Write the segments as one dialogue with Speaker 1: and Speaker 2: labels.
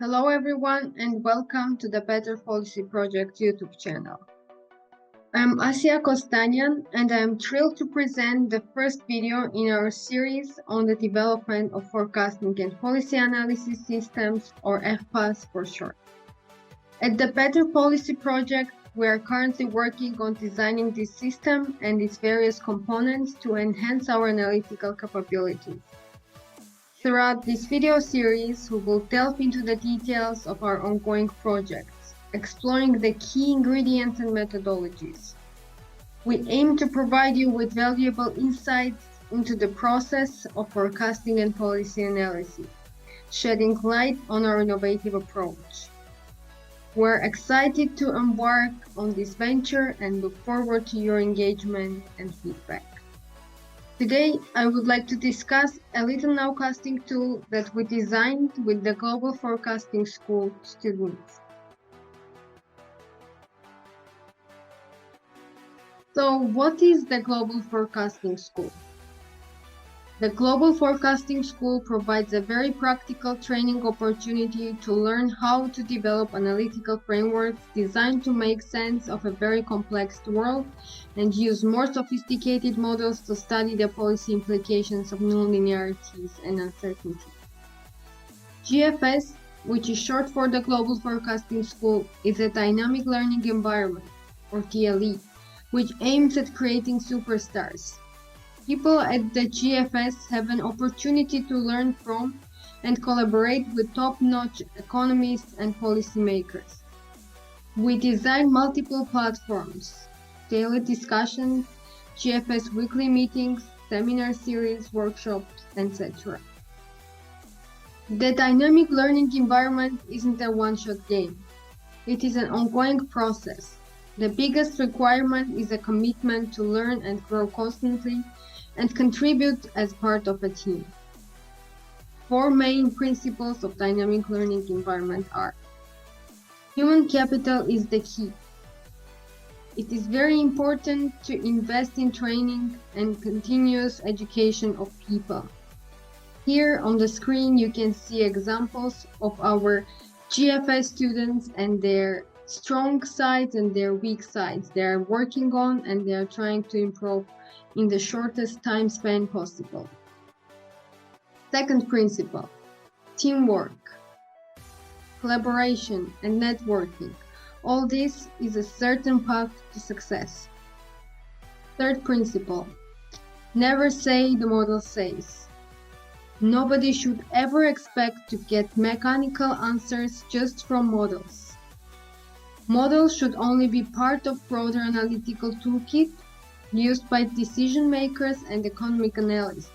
Speaker 1: Hello everyone and welcome to the Better Policy Project YouTube channel. I'm Asia Kostanyan and I'm thrilled to present the first video in our series on the development of forecasting and policy analysis systems, or FPAS for short. At the Better Policy Project, we are currently working on designing this system and its various components to enhance our analytical capabilities. Throughout this video series, we will delve into the details of our ongoing projects, exploring the key ingredients and methodologies. We aim to provide you with valuable insights into the process of forecasting and policy analysis, shedding light on our innovative approach. We're excited to embark on this venture and look forward to your engagement and feedback. Today, I would like to discuss a little nowcasting tool that we designed with the Global Forecasting School students. So, what is the Global Forecasting School? The Global Forecasting School provides a very practical training opportunity to learn how to develop analytical frameworks designed to make sense of a very complex world and use more sophisticated models to study the policy implications of nonlinearities and uncertainty. GFS, which is short for the Global Forecasting School, is a dynamic learning environment, or DLE, which aims at creating superstars. People at the GFS have an opportunity to learn from and collaborate with top-notch economists and policymakers. We design multiple platforms, daily discussions, GFS weekly meetings, seminar series, workshops, etc. The dynamic learning environment isn't a one-shot game. It is an ongoing process. The biggest requirement is a commitment to learn and grow constantly and contribute as part of a team. Four main principles of dynamic learning environment are: human capital is the key. It is very important to invest in training and continuous education of people. Here on the screen you can see examples of our GFS students and their strong sides and their weak sides they are working on and they are trying to improve in the shortest time span possible. Second principle, teamwork, collaboration, and networking. All this is a certain path to success. Third principle, never say the model says. Nobody should ever expect to get mechanical answers just from models. Models should only be part of broader analytical toolkit used by decision makers and economic analysts,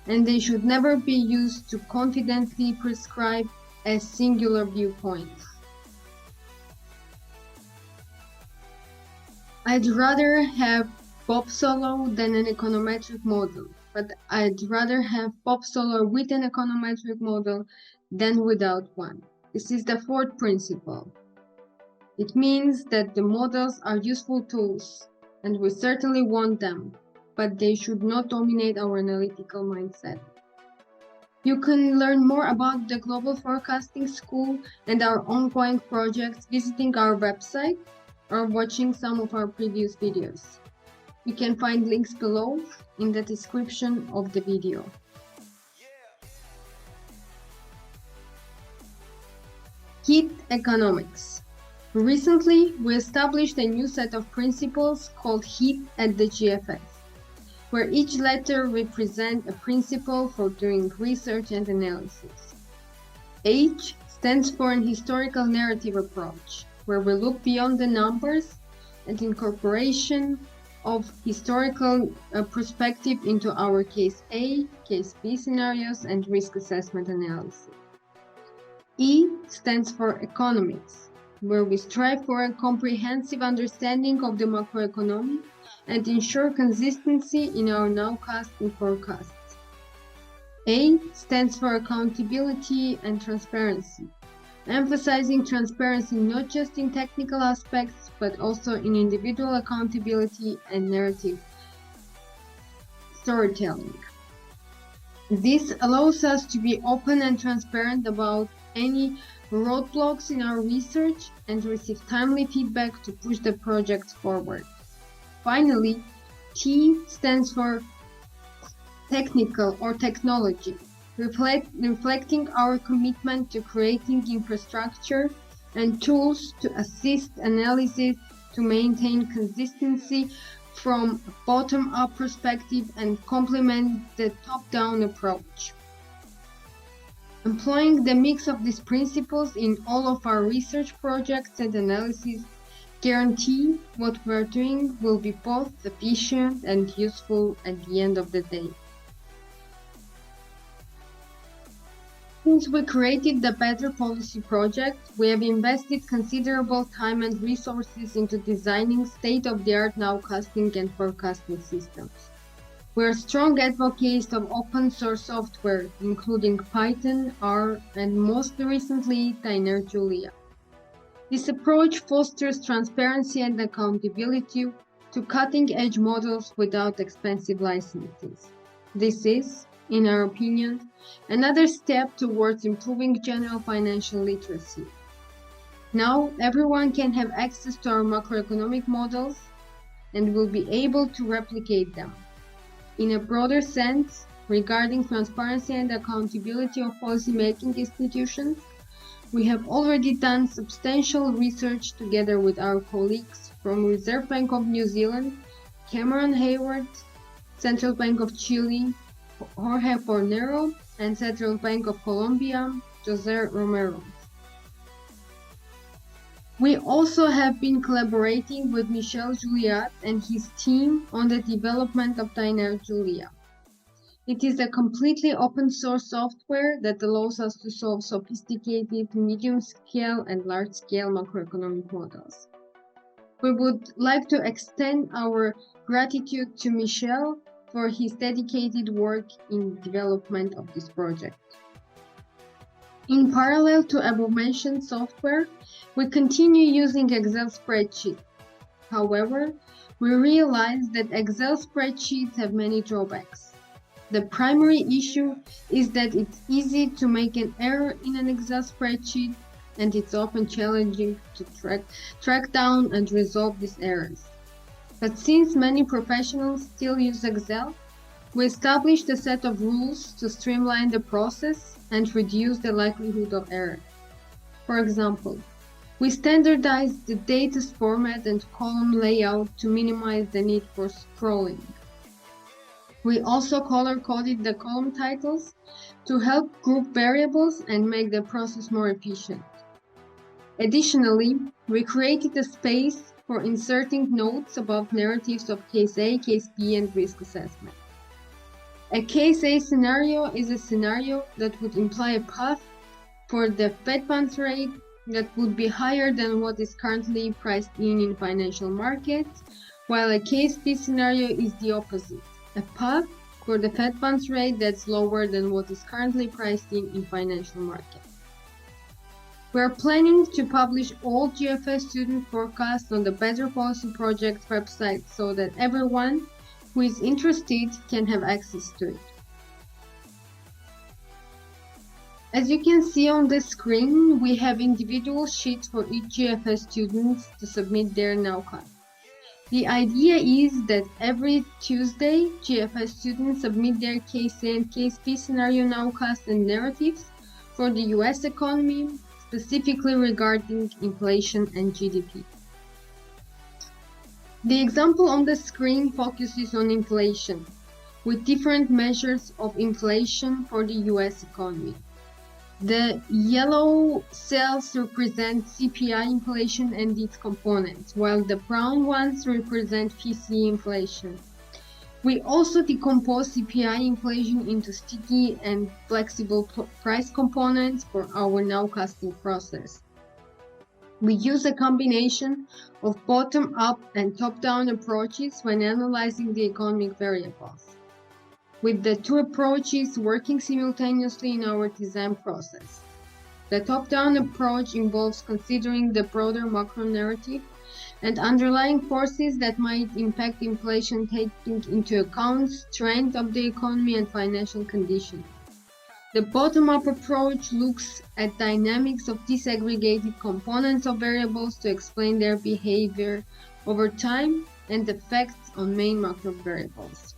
Speaker 1: and they should never be used to confidently prescribe a singular viewpoint. I'd rather have Bob Solo than an econometric model, but I'd rather have Bob Solo with an econometric model than without one. This is the fourth principle. It means that the models are useful tools, and we certainly want them, but they should not dominate our analytical mindset. You can learn more about the Global Forecasting School and our ongoing projects visiting our website or watching some of our previous videos. You can find links below in the description of the video. Heat economics. Recently, we established a new set of principles called HEAT at the GFS, where each letter represents a principle for doing research and analysis. H stands for an historical narrative approach, where we look beyond the numbers and incorporation of historical perspective into our case A, case B scenarios, and risk assessment analysis. E stands for economics, where we strive for a comprehensive understanding of the macroeconomic and ensure consistency in our nowcasting forecasts. A stands for accountability and transparency, emphasizing transparency not just in technical aspects, but also in individual accountability and narrative storytelling. This allows us to be open and transparent about any roadblocks in our research, and receive timely feedback to push the project forward. Finally, T stands for technical or technology, reflecting our commitment to creating infrastructure and tools to assist analysis to maintain consistency from a bottom-up perspective and complement the top-down approach. Employing the mix of these principles in all of our research projects and analyses guarantee what we're doing will be both efficient and useful at the end of the day. Since we created the Better Policy Project, we have invested considerable time and resources into designing state-of-the-art nowcasting and forecasting systems. We are strong advocates of open-source software, including Python, R, and most recently, Julia. This approach fosters transparency and accountability to cutting-edge models without expensive licenses. This is, in our opinion, another step towards improving general financial literacy. Now, everyone can have access to our macroeconomic models and will be able to replicate them. In a broader sense, regarding transparency and accountability of policymaking institutions, we have already done substantial research together with our colleagues from Reserve Bank of New Zealand, Cameron Hayward, Central Bank of Chile, Jorge Fornero, and Central Bank of Colombia, José Romero. We also have been collaborating with Michel Juliat and his team on the development of Julia. It is a completely open-source software that allows us to solve sophisticated medium-scale and large-scale macroeconomic models. We would like to extend our gratitude to Michel for his dedicated work in development of this project. In parallel to above-mentioned software, we continue using Excel spreadsheets. However, we realize that Excel spreadsheets have many drawbacks. The primary issue is that it's easy to make an error in an Excel spreadsheet, and it's often challenging to track down and resolve these errors. But since many professionals still use Excel, we established a set of rules to streamline the process and reduce the likelihood of error. For example, we standardized the data's format and column layout to minimize the need for scrolling. We also color-coded the column titles to help group variables and make the process more efficient. Additionally, we created a space for inserting notes about narratives of Case A, Case B, and risk assessment. A Case A scenario is a scenario that would imply a path for the Fed funds rate that would be higher than what is currently priced in financial markets, while a Case B scenario is the opposite, a path for the Fed funds rate that's lower than what is currently priced in financial markets. We are planning to publish all GFS student forecasts on the Better Policy Project website so that everyone who is interested can have access to it. As you can see on the screen, we have individual sheets for each GFS student to submit their nowcast. The idea is that every Tuesday, GFS students submit their Case A and Case B scenario nowcast and narratives for the US economy, specifically regarding inflation and GDP. The example on the screen focuses on inflation, with different measures of inflation for the US economy. The yellow cells represent CPI inflation and its components, while the brown ones represent PCE inflation. We also decompose CPI inflation into sticky and flexible price components for our nowcasting process. We use a combination of bottom-up and top-down approaches when analyzing the economic variables, with the two approaches working simultaneously in our design process. The top-down approach involves considering the broader macro narrative and underlying forces that might impact inflation, taking into account strength of the economy and financial conditions. The bottom-up approach looks at dynamics of disaggregated components of variables to explain their behavior over time and effects on main macro variables.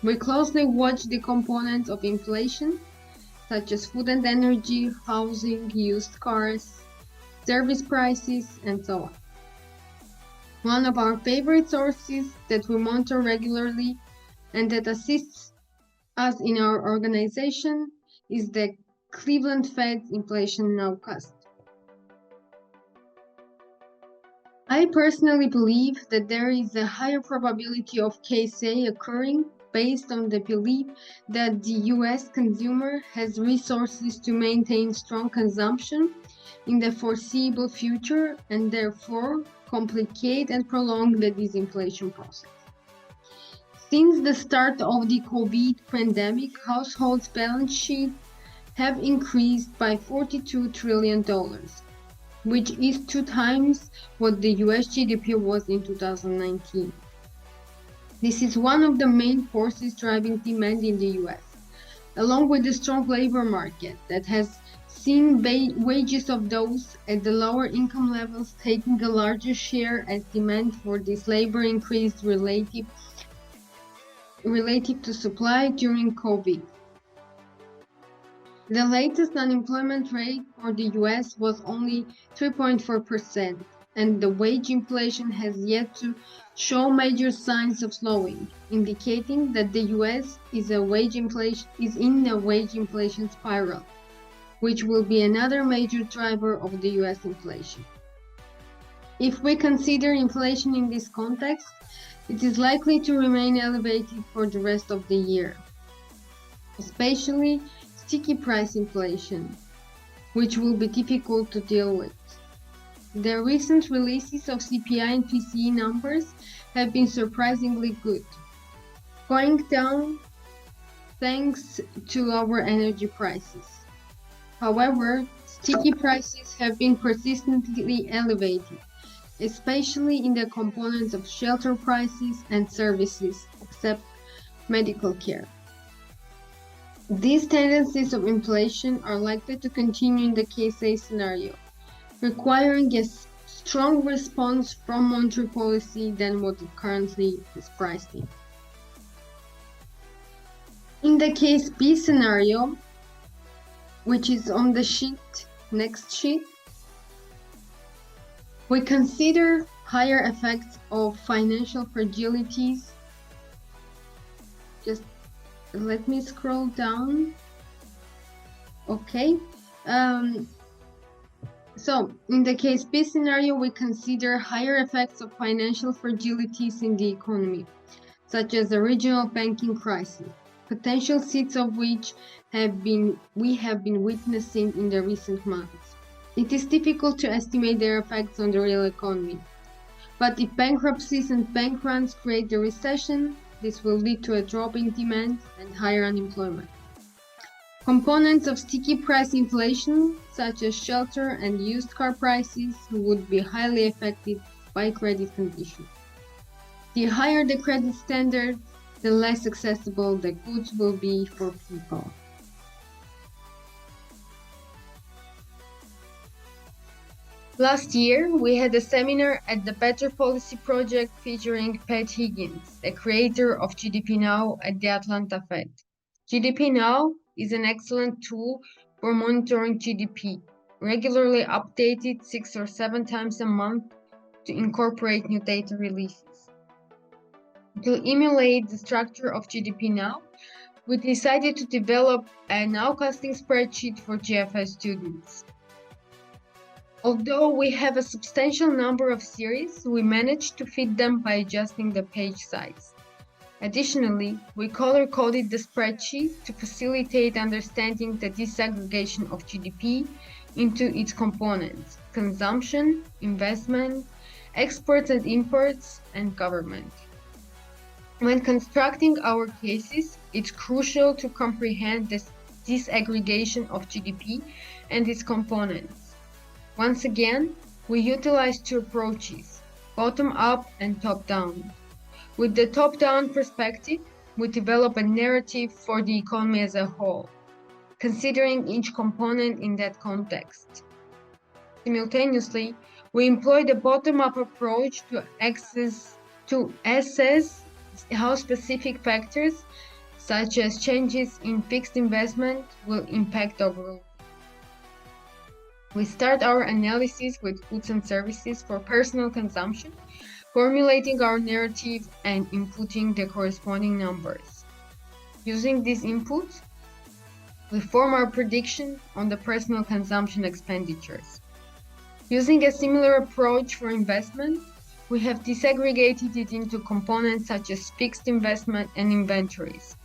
Speaker 1: We closely watch the components of inflation, such as food and energy, housing, used cars, service prices, and so on. One of our favorite sources that we monitor regularly and that assists us in our organization is the Cleveland Fed's inflation nowcast. I personally believe that there is a higher probability of case A occurring based on the belief that the US consumer has resources to maintain strong consumption in the foreseeable future and therefore complicate and prolong the disinflation process. Since the start of the COVID pandemic, households' balance sheets have increased by $42 trillion, which is 2 times what the US GDP was in 2019. This is one of the main forces driving demand in the US, along with the strong labor market that has seen wages of those at the lower income levels taking a larger share as demand for this labor increased relative to supply during COVID. The latest unemployment rate for the US was only 3.4%, and the wage inflation has yet to show major signs of slowing, indicating that the US is in a wage inflation spiral, which will be another major driver of the US inflation. If we consider inflation in this context, it is likely to remain elevated for the rest of the year, especially sticky price inflation, which will be difficult to deal with. The recent releases of CPI and PCE numbers have been surprisingly good, going down thanks to lower energy prices. However, sticky prices have been persistently elevated, especially in the components of shelter prices and services, except medical care. These tendencies of inflation are likely to continue in the case A scenario, requiring a strong response from monetary policy than what it currently is priced in. In the case B scenario, which is on the next sheet, we consider higher effects of financial fragilities. Just let me scroll down. Okay. So in the case B scenario, we consider higher effects of financial fragilities in the economy, such as the regional banking crisis, potential seeds of which we have been witnessing in the recent months. It is difficult to estimate their effects on the real economy, but if bankruptcies and bank runs create a recession, this will lead to a drop in demand and higher unemployment. Components of sticky price inflation, such as shelter and used car prices, would be highly affected by credit conditions. The higher the credit standard, the less accessible the goods will be for people. Last year, we had a seminar at the Better Policy Project featuring Pat Higgins, a creator of GDP Now at the Atlanta Fed. GDP Now is an excellent tool for monitoring GDP, regularly updated 6 or 7 times a month to incorporate new data releases. To emulate the structure of GDP Now, we decided to develop a nowcasting spreadsheet for GFS students. Although we have a substantial number of series, we managed to fit them by adjusting the page size. Additionally, we color-coded the spreadsheet to facilitate understanding the disaggregation of GDP into its components: consumption, investment, exports and imports, and government. When constructing our cases, it's crucial to comprehend this disaggregation of GDP and its components. Once again, we utilize 2 approaches, bottom-up and top-down. With the top-down perspective, we develop a narrative for the economy as a whole, considering each component in that context. Simultaneously, we employ the bottom-up approach to assess how specific factors, such as changes in fixed investment, will impact overall. We start our analysis with goods and services for personal consumption, formulating our narrative and inputting the corresponding numbers. Using these inputs, we form our prediction on the personal consumption expenditures. Using a similar approach for investment, we have disaggregated it into components such as fixed investment and inventories.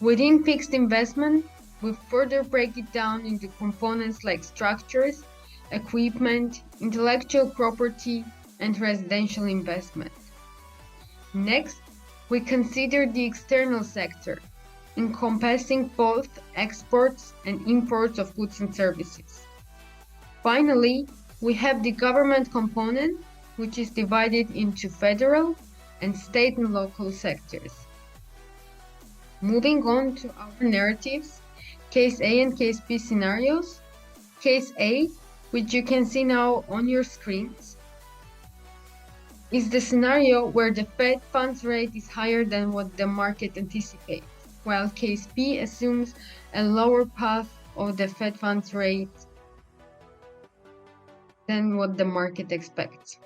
Speaker 1: Within fixed investment, we further break it down into components like structures, equipment, intellectual property, and residential investment. Next, we consider the external sector, encompassing both exports and imports of goods and services. Finally, we have the government component, which is divided into federal and state and local sectors. Moving on to our narratives, Case A and Case B scenarios. Case A, which you can see now on your screens, is the scenario where the Fed funds rate is higher than what the market anticipates, while Case B assumes a lower path of the Fed funds rate than what the market expects.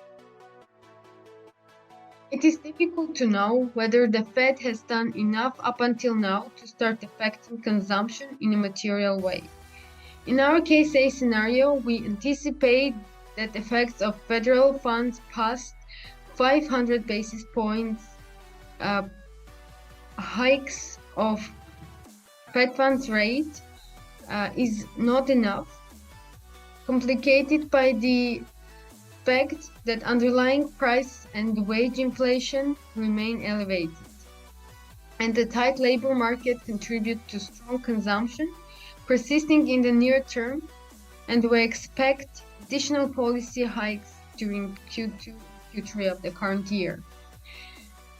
Speaker 1: It is difficult to know whether the Fed has done enough up until now to start affecting consumption in a material way. In our Case A scenario, we anticipate that effects of federal funds past 500 basis points hikes of Fed funds rate is not enough, complicated by the fact that underlying price and wage inflation remain elevated, and the tight labor market contribute to strong consumption persisting in the near term, and we expect additional policy hikes during Q2 and Q3 of the current year.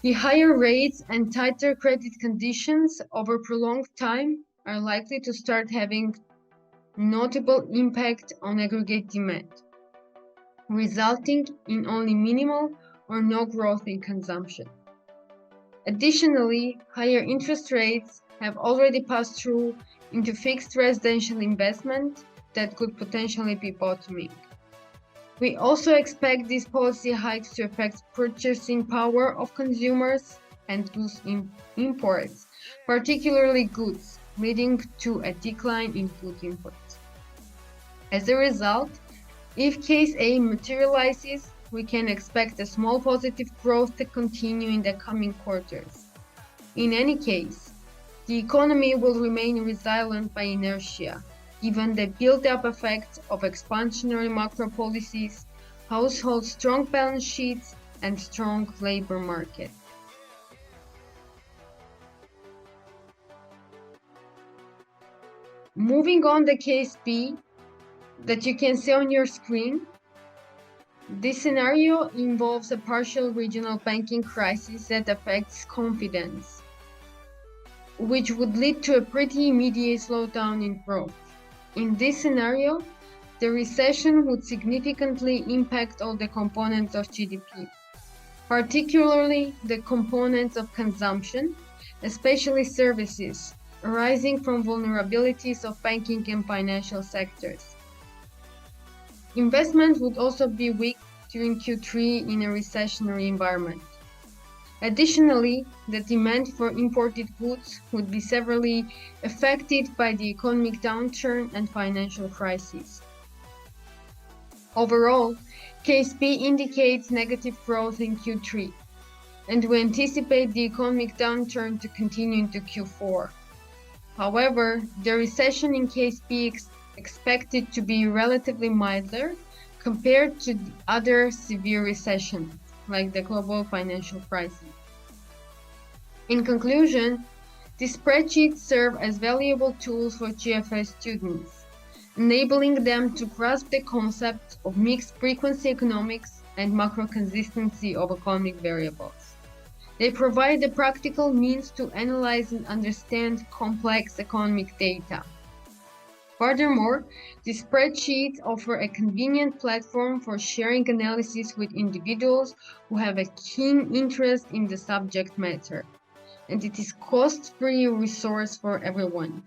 Speaker 1: The higher rates and tighter credit conditions over prolonged time are likely to start having notable impact on aggregate demand, resulting in only minimal or no growth in consumption. Additionally, higher interest rates have already passed through into fixed residential investment that could potentially be bottoming. We also expect these policy hikes to affect purchasing power of consumers and thus imports, particularly goods, leading to a decline in food imports. As a result, if Case A materializes, we can expect a small positive growth to continue in the coming quarters. In any case, the economy will remain resilient by inertia, given the built-up effects of expansionary macro policies, households' strong balance sheets, and strong labor market. Moving on to Case B, that you can see on your screen, this scenario involves a partial regional banking crisis that affects confidence, which would lead to a pretty immediate slowdown in growth. In this scenario, the recession would significantly impact all the components of GDP, particularly the components of consumption, especially services, arising from vulnerabilities of banking and financial sectors. Investment would also be weak during Q3 in a recessionary environment. Additionally, the demand for imported goods would be severely affected by the economic downturn and financial crisis. Overall, Case B indicates negative growth in Q3, and we anticipate the economic downturn to continue into Q4. However, the recession in Case B is expected to be relatively milder compared to the other severe recessions, like the global financial crisis. In conclusion, these spreadsheets serve as valuable tools for GFS students, enabling them to grasp the concept of mixed frequency economics and macro consistency of economic variables. They provide the practical means to analyze and understand complex economic data, Furthermore, the spreadsheets offer a convenient platform for sharing analysis with individuals who have a keen interest in the subject matter, and it is cost-free resource for everyone.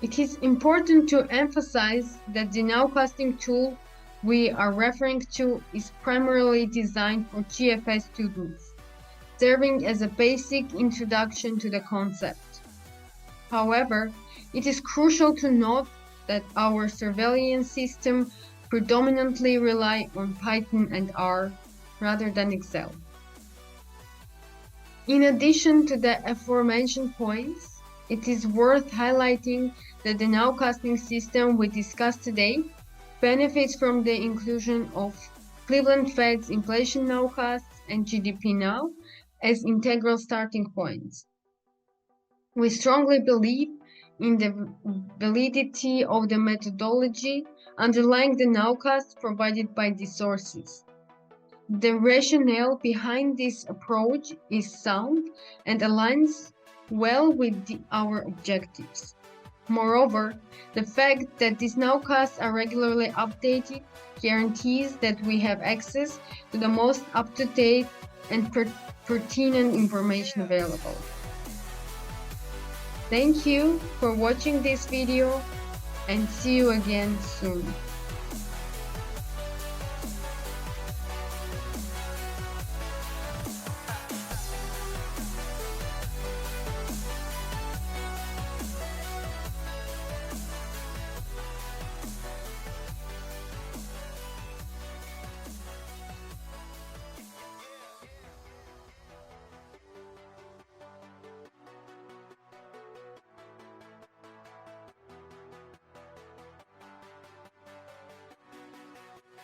Speaker 1: It is important to emphasize that the nowcasting tool we are referring to is primarily designed for GFA students, serving as a basic introduction to the concept. However, it is crucial to note that our surveillance system predominantly rely on Python and R rather than Excel. In addition to the aforementioned points, it is worth highlighting that the nowcasting system we discussed today benefits from the inclusion of Cleveland Fed's inflation nowcasts and GDP now as integral starting points. We strongly believe in the validity of the methodology underlying the nowcasts provided by these sources. The rationale behind this approach is sound and aligns well with our objectives. Moreover, the fact that these nowcasts are regularly updated guarantees that we have access to the most up-to-date and pertinent information available. Thank you for watching this video and see you again soon.